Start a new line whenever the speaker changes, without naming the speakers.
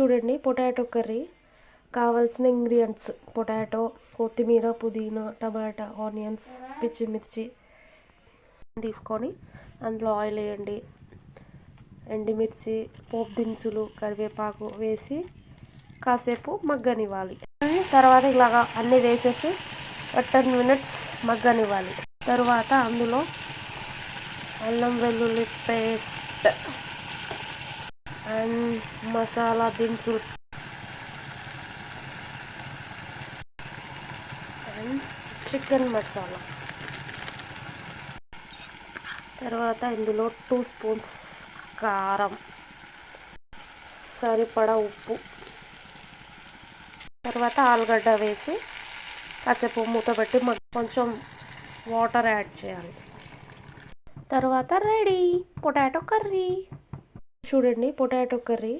చూడండి potato curry కావాల్సిన ingredients potato, కొత్తిమీర, పుదీనా, టమాటా, ఆనియన్స్, పచ్చిమిర్చి తీసుకొని అందులో ఆయిల్ వేయండి, ఎండుమిర్చి, పోపు దినుసులు, కరివేపాకు వేసి కాసేపు మగ్గనివ్వాలి. తర్వాత ఇలాగా అన్నీ వేసేసి 10 మినిట్స్ మగ్గనివ్వాలి. తర్వాత అందులో అల్లం వెల్లుల్లి పేస్ట్ అండ్ మసాలా దినుసులు అండ్ చికెన్ మసాలా, తర్వాత ఇందులో 2 స్పూన్స్ కారం, సరిపడా ఉప్పు, తర్వాత ఆలుగడ్డ వేసి కాసేపు మూత పెట్టి కొంచెం వాటర్ యాడ్ చేయాలి. తర్వాత రెడీ పొటాటో కర్రీ. చూడండి పొటాటో కర్రీ